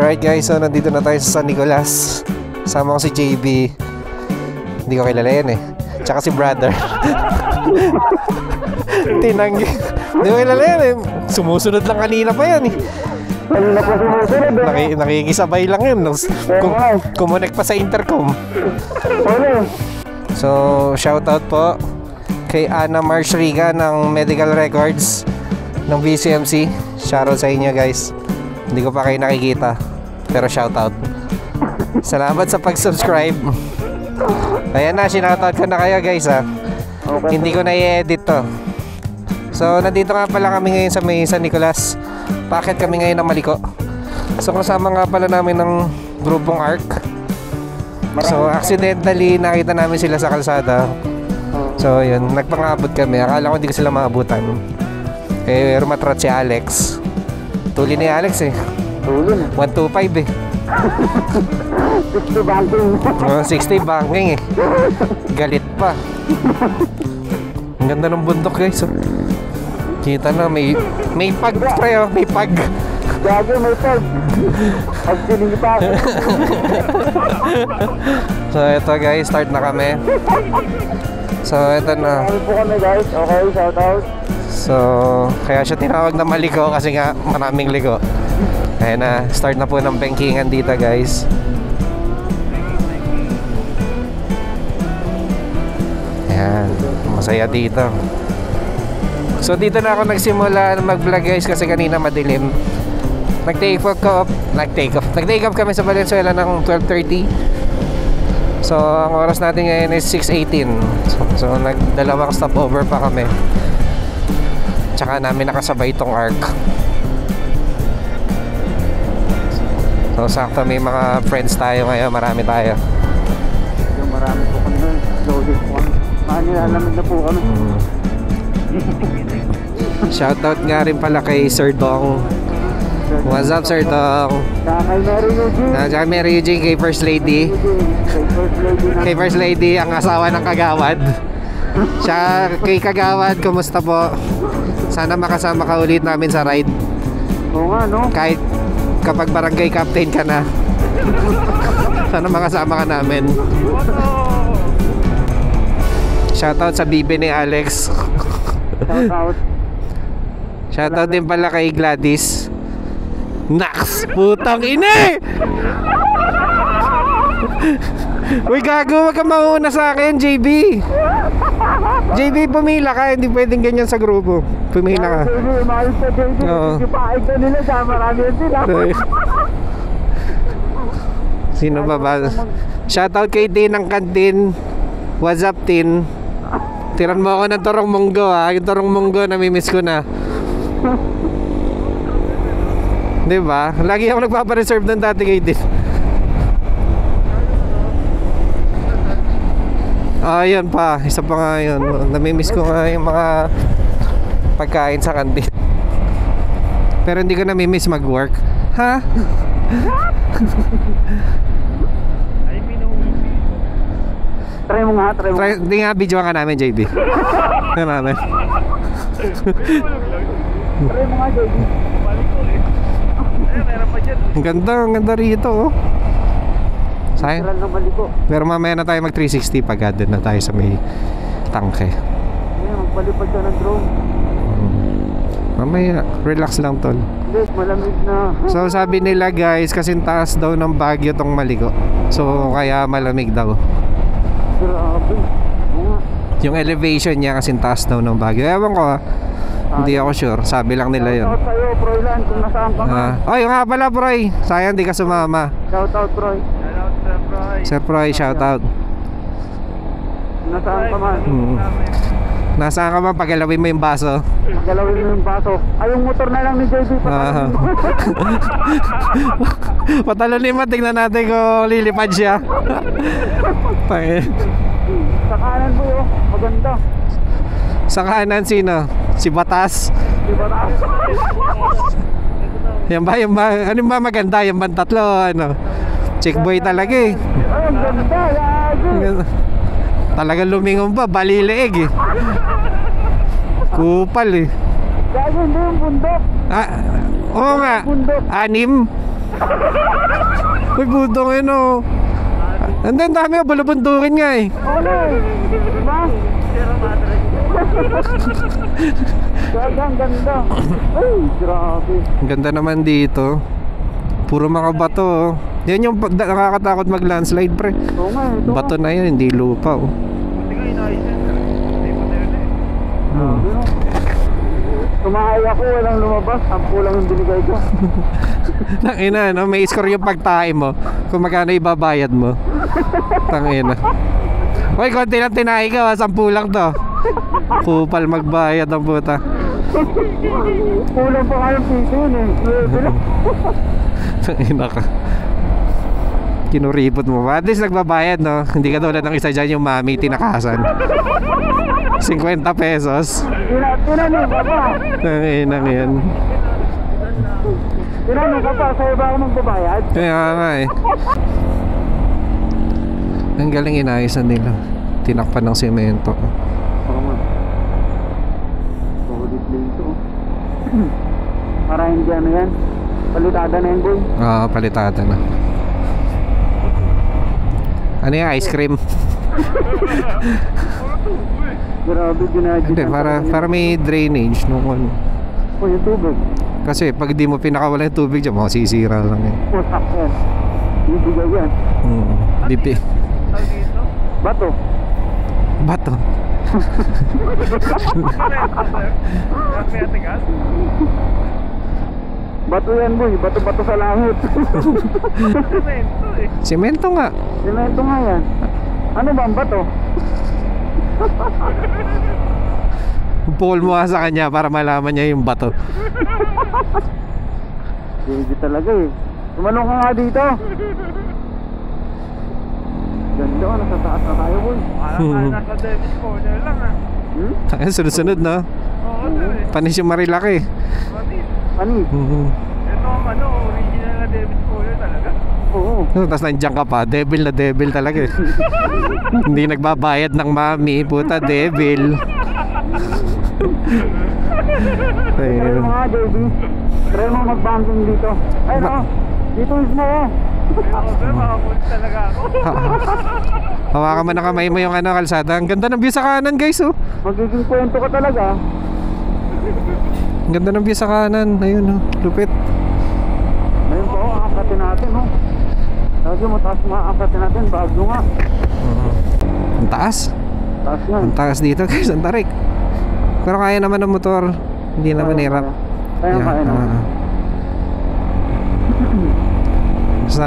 Alright guys, so nandito na tayo sa San Nicolas. Sama ko si JB. Hindi ko kilala yan eh. Tsaka si brother. Tinanggi. Hindi ko kilala yan eh. Sumusunod lang kanina pa yan eh. Kanina po sumusunod. Nakikisabay lang yun. Kumonek pa sa intercom. So, shoutout po kay Ana Marshriga ng Medical Records ng BCMC. Shoutout sa inyo guys. Hindi ko pa kayo nakikita, pero shoutout. Salamat sa pag-subscribe. Ayan na, sinoutout ko na kayo guys ha. Okay. Hindi ko na i-edit to. So, nandito nga pala kami ngayon sa may San Nicolas. Bakit kami ngayon ng Maliko? So, kasama nga pala namin ng grupong ARC. So, accidentally nakita namin sila sa kalsada. So, yun, nagpangabot kami. Akala ko hindi ko sila maabutan. Eh, rumatrat si Alex. Tuli ni Alex eh. 125 eh. 60 banking. 60 banking eh. Galit pa. Ang ganda ng bundok guys. Kita na may pag pre oh, may pag. Gago may pag. Pag sinipa. So ito guys, start na kami. So ito na. Ano po kami guys? Okay, shout out. So kaya siya tinawag na Maliko kasi nga maraming liko. Ayan na, start na po ng bankingan dito guys. Ayan, masaya dito. So dito na ako nagsimula mag-vlog guys kasi kanina madilim. Nag-take off kami sa Valenzuela ng 12:30. So ang oras natin ngayon is 6:18. So nagdalawang stopover pa kami. Tsaka namin nakasabay itong ARC. So sakto may mga friends tayo ngayon. Marami tayo. Yung marami po kami nun. Loaded po kami. Nilalamig na po kami. Shoutout nga rin pala kay Sir Dong. What's up Sir Dong? Kay Mary Eugene. Kay Mary Eugene, kay First Lady. Kay First Lady, ang asawa ng Kagawad. Siya, kay Kagawad, kumusta po? Sana makasama ka ulit namin sa ride. Oo nga no? Kahit kapag barangay captain ka na. Sana makasama ka namin. Shoutout sa bibi ni Alex. Shoutout. Shoutout din pala kay Gladys. Naks! Putang ina! Uy gago, wag ka mauna sa akin, JB. JB, pumila ka. Hindi pwedeng ganyan sa grupo. Pumila ka. JB, mahal sa JB. Ipaig na nila sa marami yun sila. Sino ba ba? Shoutout kay Tin ng kantin. What's up, Tin? Tiran mo ako ng Torong Munggo ha. Yung Torong Munggo, namimiss ko na. Diba? Lagi ako nagpapareserve ng dati kay Tin. Yun pa. Isa pa nga yun. Namimiss ko nga yung mga pagkain sa kantin. Pero hindi ko namimiss mag-work. Ha? Try mo nga, try mo. Hindi nga, video ka namin, JB. Try namin. Try mo nga, JB. Ang ganda rito, oh. Sayang. Pero mamaya na tayo mag 360 pag doon na tayo sa may tangke. Magpalipad ka ng drone. Mamaya, relax lang tol. Yes, malamig na. So sabi nila guys, kasing taas daw ng Baguio tong Maliko. So kaya malamig daw. Grabe. Yung elevation niya kasing taas daw ng Baguio. Ewan ko ha. Hindi ako sure. Sabi lang nila yun. Shoutout sa'yo, Proylan, kung nasaan ka man. Oh, yung nga pala Proy. Sayang di ka sumama. Shoutout, Proy. Sir Proy, shoutout. Nasaan ka man. Nasaan ka man? Pagalawin mo yung baso. Pagalawin mo yung baso. Ay, yung motor na lang ni JB. Patalonin mo. Tingnan natin kung lilipad siya. Sa kanan po yun. Maganda. Sa kanan sino? Si Batas. Si Batas. Yan ba? Ano ba maganda? Yan ba tatlo? Ano? Chick boy talaga eh. Ay, ang ganda. Lagi. Talagang lumingon pa. Balileeg eh. Kupal eh. Lagi hindi yung bundok. Oo nga. Bundok. 6. Uy, budong yun oh. And then dami oh, bulubundukin nga eh. Diba? Ang ganda. Ay, grabe. Ang ganda naman dito. Puro mga bato oh. Yan yung nakakatakot mag-landslide pre. Oo nga, ito. Bato na yun, hindi lupa oh. Grabe, no? Tumahay ako, walang lumabas. Sampu lang yung binigay ko. Tangina, no? May score yung pagtae mo. Kung magkano ibabayad mo. Tangina. Uy, konti lang tinahi ka, 10 lang to. Kupal magbayad ang puta. Kulang pa kayong piso yun eh. Tangina ka. Kinuripot mo ba? At least nagbabayad, no? Hindi ka tulad ng isa dyan yung mami tinakasan. 50 pesos. Tinanong ka pa. Tangina yan. Tinanong ka pa, sa'yo ba ako magbabayad? Kaya nga eh. Ang galing inaayusan nila. Tinakpan ng semento. Oo man. Solid din ito. Para hindi ano yan. Palitada na yan, boy. Oo, palitada na. Ano yung ice cream? Grabe, ginadyo. Hindi, para may drainage nung ano. O, yung tubig. Kasi pag di mo pinakawala yung tubig dyan, masisira lang yan. Pusak yan. Ibigay yan. Dipi. Bato. Bato. Bato yan, boy. Bato-bato sa langit. Semento nga. Semento nga yan. Ano ba ang bato? Pull mo nga sa kanya para malaman niya yung bato. Hindi talaga eh. Tumalong ka nga dito. Ganda ka, nasa taas na tayo, boy. Nasa Davis Corner lang ah. Kaya sunod-sunod, no? Oo, sir eh. Panis yung Marilaki. Manis. Panis. Ito ang original na Davis Corner talaga. Oo. Tapos nandiyan ka pa, devil na devil talaga eh. Hindi nagbabayad ng mami, puta devil. Try mo nga, JB. Try mo mag-banking dito. Ay, no. Dito mismo, oh. Oo, sir, makapunta talaga ako. Hawakan mo na kamay mo yung kalsada. Ang ganda ng view sa kanan guys oh. Magiging kwento ka talaga. Ang ganda ng view sa kanan. Ayun oh, lupit. Ayun po, aakatin natin, oh. Sabi mo, taas maakatin natin, bago nga. Ang taas. Taas nga. Ang taas dito guys, ang tarik. Pero kaya naman ng motor. Hindi naman hirap. Kaya, no? Sa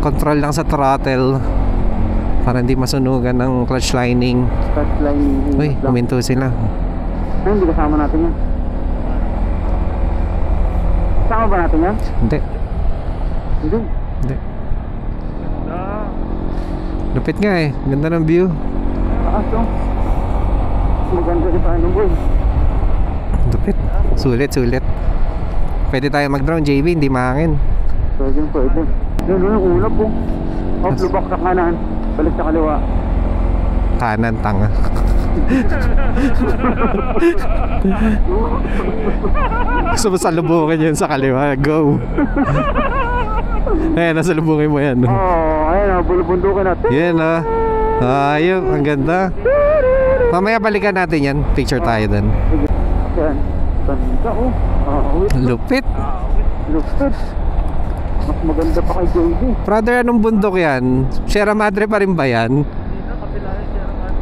control lang sa throttle para hindi masunugan ng clutch lining. Clutch lining. Uy, huminto sila. Ay, hindi kasama natin yan. Kasama ba natin yan? Hindi. Hindi. Hindi. Lupit nga eh. Ganda ng view. Taas, oh. Maganda rin tayo, boy. Lupit. Sulit, sulit. Pwede tayo mag-drone, JB. Hindi mahangin. Pwede, pwede. Yun, yung ulap, oh. Off, lubak sa kanan. Balik sa kaliwa. Kanan, tanga. Gusto mo salubungin yun sa kaliwa. Go. Ayan, nasalubungin mo yan. Oh, ayun, bulubundukin natin. Yan ah. Ayun, ang ganda. Mamaya balikan natin yan. Picture tayo dun. Yan. Ganda, oh. Wait. Lupit. Lupit. Mas maganda pa kay JB. Brother, anong bundok yan? Sierra Madre pa rin ba yan?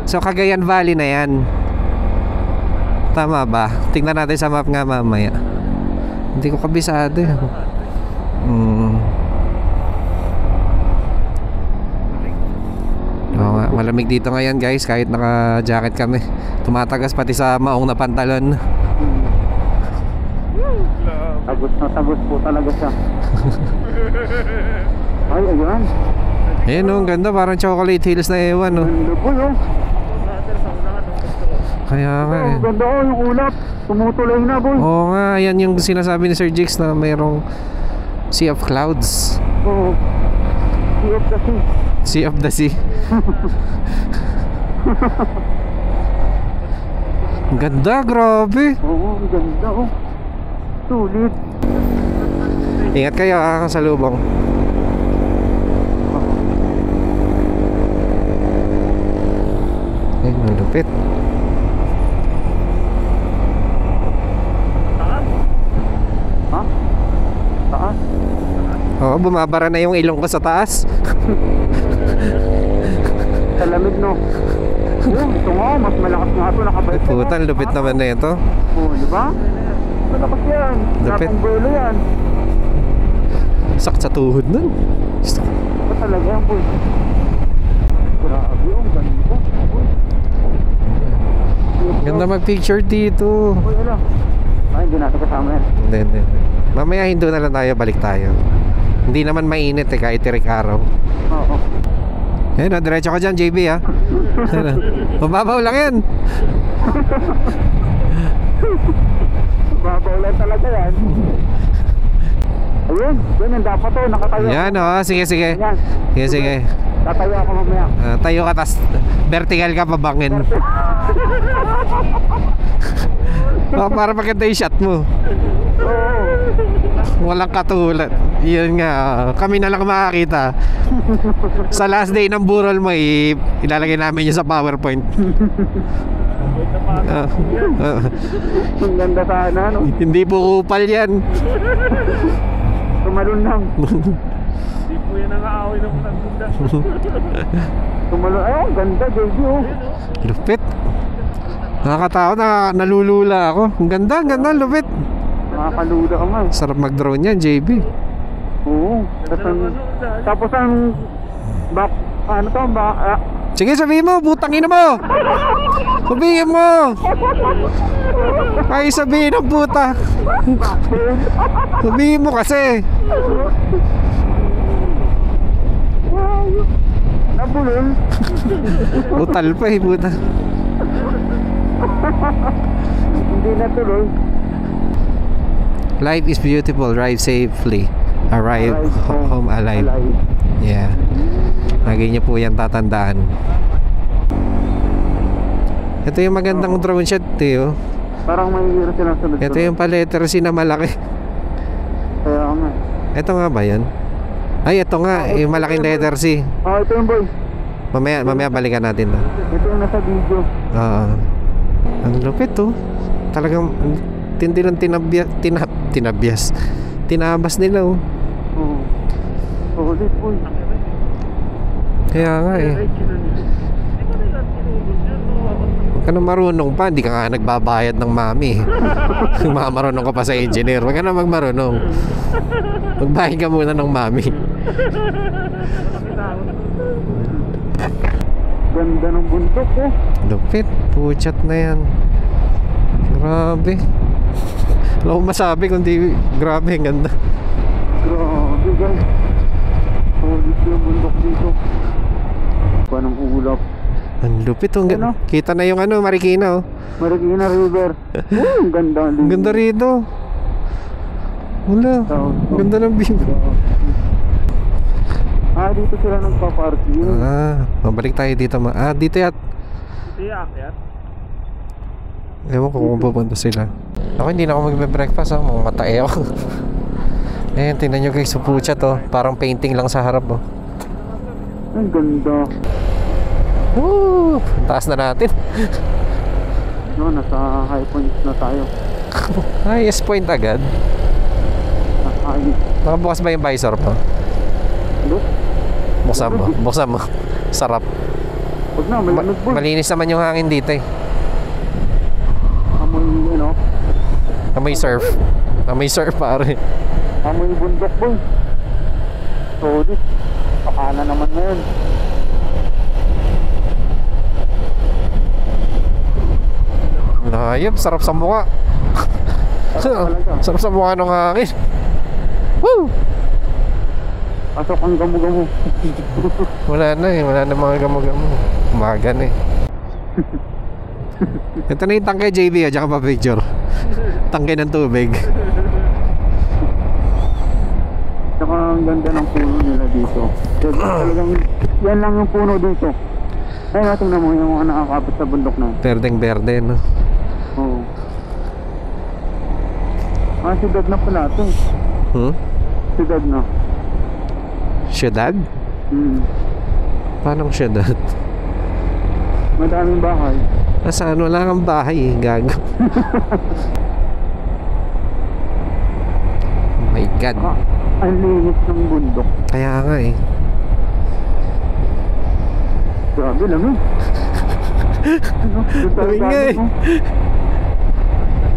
So Cagayan Valley na yan. Tama ba? Tingnan natin sa map nga mamaya. Hindi ko kabisado. Oo nga, malamig dito ngayon guys. Kahit naka-jacket kami, tumatagas pati sa maong na pantalon. Tagos po talaga siya. Ay, ayun. Ayun oh, ang ganda. Parang chocolate hills na ewan oh. Ganda po, oh. Kaya nga eh. Ang ganda, oh, yung ulap. Tumutuloy na, boy. Oo nga, yan yung sinasabi ni Sir Jigs na mayroong sea of clouds. Oo. Sea of the sea. Sea of the sea. Ang ganda, grabe. Oo, ang ganda, oh. Sulit. Ingat kayo ha, kasalubong. Ay, malupit. Ha? Taas? Oo, bumabara na yung ilong ko sa taas. Sa lamig, no? Yun, ito nga, mas malakas nga ito. Ay, Nakabalik na, putan, lupit naman na ito. Oo, di ba? Malakas yan. Lupit. Napang bulo yan. Sakit sa tuhod nun. Ito talaga yan, boy. Grabe, ang ganda. Uy. Ganda mag-picture dito. Uy, ala. Ay, hindi natin kasama yan. Hindi. Mamaya Hindu na lang tayo, balik tayo. Hindi naman mainit eh, kahit tirik araw. Oo. Ayun, diretso ka dyan, JB ha. Mababaw lang yan. Babaw lang talaga yan. Ayun, ganyan dapat to, nakatayo. Yan oh, sige. Yan. Sige. Tatayo ako mamaya. Tayo ka, tas vertical ka, pabangin. Para maganda yung shot mo. Oo. Walang katulad. Yun nga, kami na lang makakita. Sa last day ng burol mo, ilalagay namin yun sa PowerPoint. Ang ganda sana, no? Hindi po kupal yan. Tumalon lang. Hindi po yan ang aaway ng matagunda. Tumalon. Ay, ang ganda, JB, oh. Lupit. Nakakatakot na nalulula ako. Ang ganda, lupit. Nakakaluda ka man. Sarap mag-drone yan, JB. Oo. Tapos ang back, ano to, Sige, sabihin mo, butang ina mo. Sabihin mo. Ay, sabihin ng puta. Sabihin mo kasi. nabulol. Utal pa eh, puta. Hindi natuloy. Life is beautiful, drive safely. Arrive home alive. Yeah. Lagi niyo po yan tatandaan. Ito yung magandang drone shot eh, oh. Parang may hiro silang sunod. Ito yung pa-letter C na malaki. Kaya nga. Ito nga ba yan? Ay, ito nga, yung malaking letter C. Oh, ito yung boy. Mamaya balikan natin to. Ito yung nasa video. Oo. Ang lupit to. Talagang tindi ng tinabas nila oh. Oo. Ulit, boy. Kaya nga eh. Huwag ka na marunong pa. Hindi ka nga nagbabayad ng mami. Marunong ka pa sa engineer. Huwag ka na magmarunong. Magbayad ka muna ng mami. Ganda ng bundok, oh. Lupit. Puchat na yan. Grabe. Wala akong masabi kundi grabe. Ang ganda. Grabe, guys. Ulit yung bundok dito. Panang ulap. Ang lupit. Ano? Kita na yung ano, Marikina oh. Marikina River. Ang ganda. Ang ganda rito. Wala. Ang ganda ng view. Dito sila nagpa-parking. Mabalik tayo dito. Dito yat. Hindi aakyat. Ewan ko kung pupunta sila. Ako hindi na ako magbe-breakfast oh. Mga matae ako. Ayan, tingnan nyo guys. Supucha to. Parang painting lang sa harap oh. Ang ganda. Woo! Taas na natin. No, nasa high points na tayo. Highest point agad. Nakabukas ba yung visor mo? Hindi? Buksan mo. Sarap. Huwag na, malamig boy. Malinis naman yung hangin dito eh. Amoy, ano? Amoy surf. Amoy surf pare. Amoy bundok boy. Solid. Pakana naman na yun. Hayop, sarap sa mukha. Sarap sa mukha ng hangin. Woo! Pasok ang gamo-gamo. Wala na mga gamo-gamo. Umaga na eh. Ito na yung tangke JB, diyan ka pa picture. Tangke ng tubig. Saka ang ganda ng puno nila dito. Talagang, yan lang yung puno dito. Ay, natin na mo yung mga nakakapit sa bundok na. Berdeng berde no. Oo. Siyudad na pala ito. Sudad na. Syudad? Paano syudad? Madaming bahay. Nasaan? Wala kang bahay eh, gago. Oh my God. Ang linis ng bundok. Kaya nga eh. Grabe lang eh. Lamig nga eh.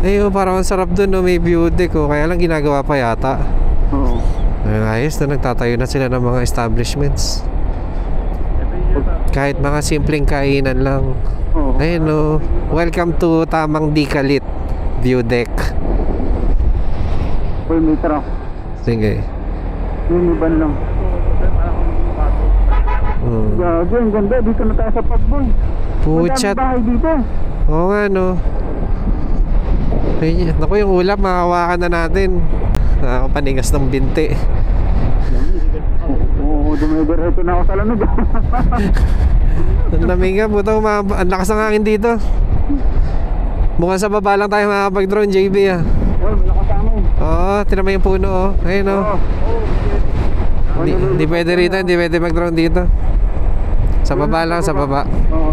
Eh, parang ang sarap dun, no? May view deck, oh. Kaya lang ginagawa pa yata. Oo. Ayos na, nagtatayo na sila ng mga establishments. Kahit mga simpleng kainan lang. Oo. Ayun, no? Welcome to Tamang Dikalit View Deck. Uy, may truck. Sige. Minivan lang. Gago, ang ganda. Dito na tayo sa Pagboy. Puchat. Madaming bahay dito. Oo nga, no? Ay, naku, yung ulap, makahawakan na natin. Nakakapanigas ng binti. Oo, dumidiretso na ako sa lamig. Ang lamig nga, puta, ang lakas ng hangin dito. Mukhang sa baba lang tayo makakapag-drone, JB ah. Oo, malakas hangin. Oo, tinama yung puno, oh. Ayun, oh. Hindi pwede rito, hindi pwede mag-drone dito. Sa baba lang, sa baba. Oo.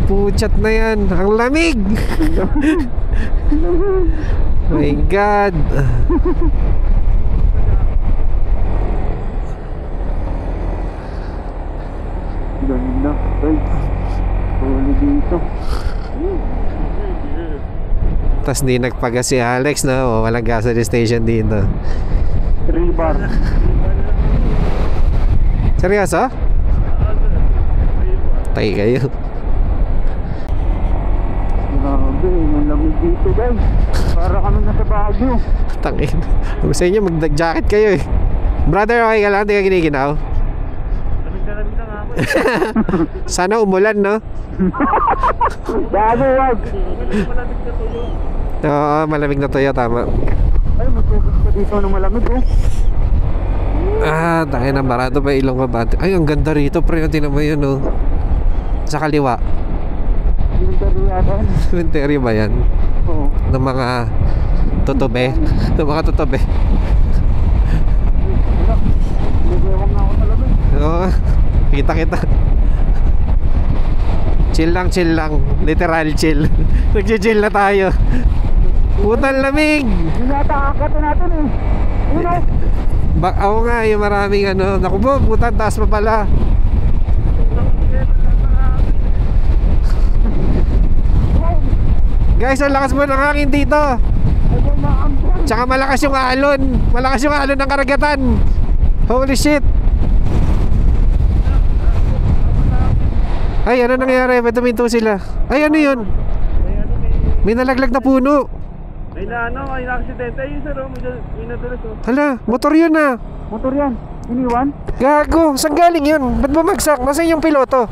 Puchat na yan, ang lamig! My God! Ganda. Ay, huli dito. Tapos di nagpagas si Alex, no? Walang gasoline station dito. 3 bar. Seryoso? Tayo kayo. Grabe, ang lamig dito guys. Para kami nasa Baguio. Tangin. Sa inyo, mag-jacket kayo eh. Brother, okay ka lang? Hindi ka kinikinaw? Lamig na nga mo. Sana umulan, no? Bago, wag. Malamig na tuyo. Oo, malamig na tuyo, tama. Ay, matubig pa dito ng malamig oh. Ah, tayo na, barato pa ilong ka ba? Ay, ang ganda rito, pre. Tingnan mo yun, oh. Sa kaliwa. Cemetery yata. Cemetery ba yan? Oo. Ng mga tutobe. Ng mga tutobe. Nagewang na ako sa lamig. Oo, kita. Chill lang. Literal chill. Nagchill na tayo. Putang lamig. Yung yata akatin natin eh. Yun oh. Ako nga, yung maraming ano. Naku po, putang taas pa pala. Guys, ang lakas mo ng hangin dito. Tsaka malakas yung alon. Malakas yung alon ng karagatan. Holy shit. Ay, ano nangyari? Ba't tuminto sila? Ay, ano yun? May nalaglag na puno. May na-aksidente. Ayun sir, may nadulas oh. Hala, motor yun ah. Motor yan. Iniwan. Gago, saan galing yun? Ba't bumagsak? Nasaan yung piloto?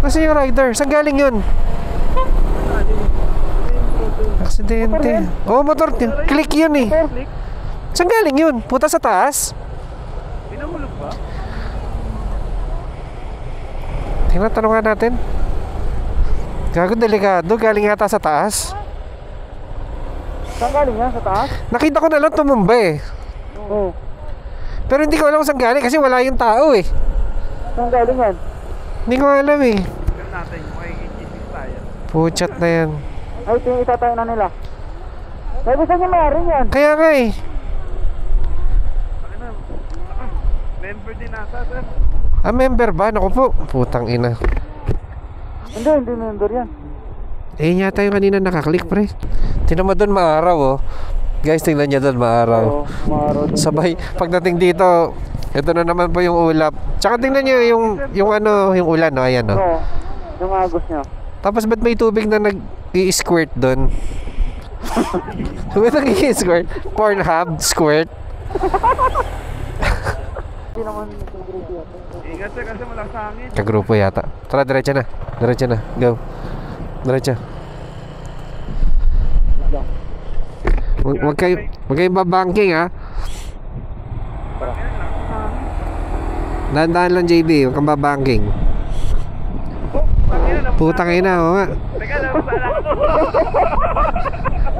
Nasaan yung rider? Saan galing yun? Aksidente. Oh, motor. Click yun eh. Click? Saan galing yun? Puta sa taas? Pinahulog ba? Tingnan, tanungan natin. Gago, delikado. Galing yata sa taas. Saan galing yan? Sa taas? Nakita ko na lang tumumba eh. Oo. Pero hindi ko alam kung saan galing kasi wala yung tao eh. Saan galing yan? Hindi ko alam eh. Tignan natin kung makikikisig tayo. Puchat na yan. Ay, ito yung itatayo na nila. Sabi saan yung mayari yan? Kaya nga eh. Ano? Member din nasa sir. Ah, member ba? Naku po. Putang ina. Hindi member yan. Eh, yata yung kanina nakaklik, pre. Tingnan mo doon, maaraw, oh. Guys, tingnan nyo doon, maaraw. Oo, maaraw din. Sabay, pagdating dito, ito na naman po yung ulap. Tsaka tingnan nyo yung ano, yung ulan, no? Ayan, no? Oo, yung agos niya. Tapos, ba't may tubig na nag-i-squirt doon? Ba't nag-i-squirt? Pornhub, squirt. Hindi naman nagkagrupo yata. Ingat sir kasi malakas hangin. Kagrupo yata. Tara, diretso na. Diretso na. Go. Diretso. Huwag kayong babangking, ha? Dahan-dahan lang, JB. Huwag kang babangking. Putang ina, oh nga. Teka lang, saan ako?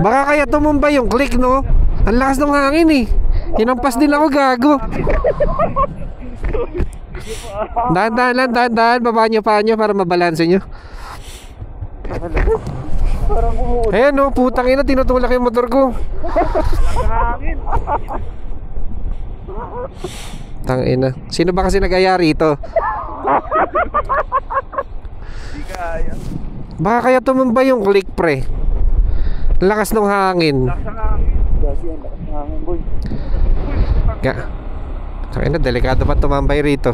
Baka kaya tumumba yung click, no? Ang lakas ng hangin, eh. Hinampas din ako, gago. Dahan-dahan lang, dahan-dahan. Baba nyo pa nyo para mabalanse nyo. Parang umuod. Ayan o, putang ina, tinutulak yung motor ko. Hangin. Tangina. Sino ba kasi nag-aya rito? Hindi kaya. Baka kaya tumambay yung click, pre. Lakas ng hangin. Lakas ang hangin. Kasi ang lakas ng hangin, boy. Tangina, delikado pa tumambay rito.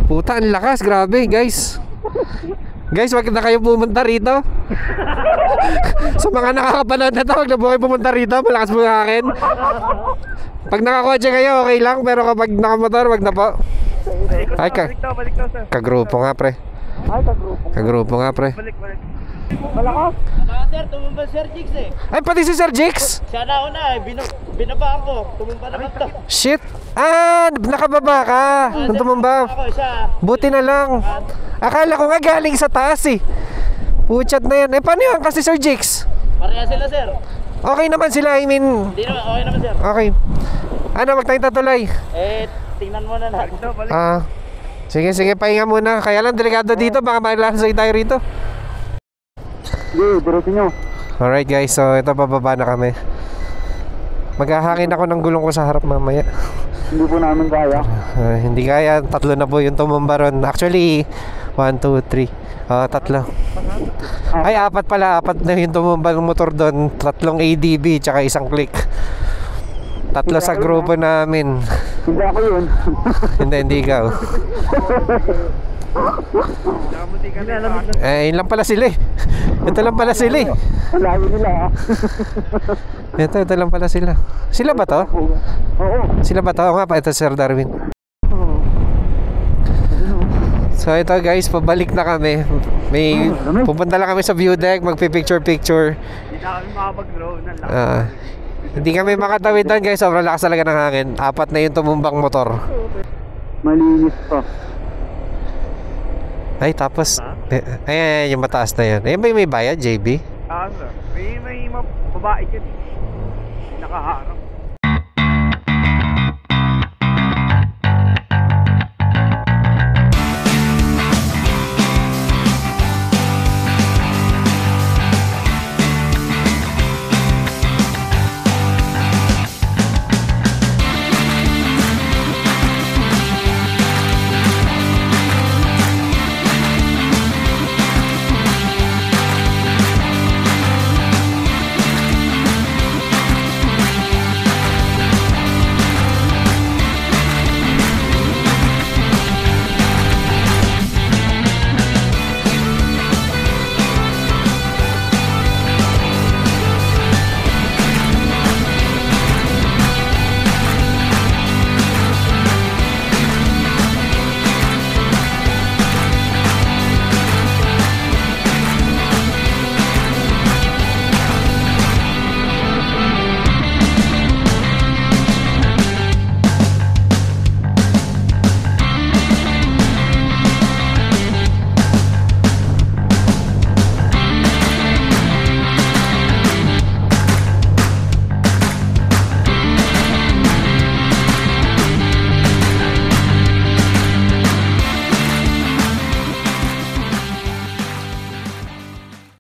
Puta, ang lakas. Grabe, guys. Guys, wag na kayo pumunta rito. Sa mga nakakapanood na to, wag na po kayo pumunta rito. Malakas po yung hangin. Pag nakakotse kayo, okay lang. Pero kapag nakamotor, wag na po. Ay, Balik daw, sir. kagrupo nga, pre. Ay, kagrupo. Kagrupo nga, pre. Balik. Malakas. Sir, tumumba Sir Jigs eh. Ay, pati si Sir Jix. Siya na ako na eh. Binabaan ko. Tumumba naman to. Shit. Ah, nakababa ka. Nung tumumba. Ako, siya. Buti na lang. Akala ko nga galing sa taas eh. Puchat na yan. Eh, paano yun kasi Sir Jix? Pareha sila, sir. Okay naman sila, I mean. Hindi naman, okay naman, sir. Okay. Ano, wag tayong tatuloy. Eh, tingnan mo na natin. Ah, sige, pahinga muna. Kaya lang, delikado dito. Baka malansay tayo rito. Sige, diretso nyo. Alright guys, so ito bababa na kami. Maghahangin ako ng gulong ko sa harap mamaya. Hindi po namin kaya. Hindi kaya, tatlo na po yung tumumba ron. Actually, 1, 2, 3. Tatlo. Ay, apat pala. Apat na yung tumumba ng motor doon. 3 ADB, tsaka 1 click. Tatlo sa grupo namin. Hindi ako yun. Hindi ikaw. Nakamunti ka na. Yun lang pala sila eh. Ito lang pala sila eh. Ang layo nila ah. Ito lang pala sila. Sila ba to? Oo. Sila ba to? Oo nga pa, ito Sir Darwin. So ito guys, pabalik na kami. May pupunta lang kami sa view deck, magpi-picture. Hindi na kami makapag-drone. Ang lakas. Hindi kami makatawid doon guys, sobrang lakas talaga ng hangin. 4 na yung tumumbang motor. Malinis pa. Ay tapos, ayan yung mataas na yan. Ayan ba yung may bayad, JB? Sir. May babae dyan eh. Nakaharap.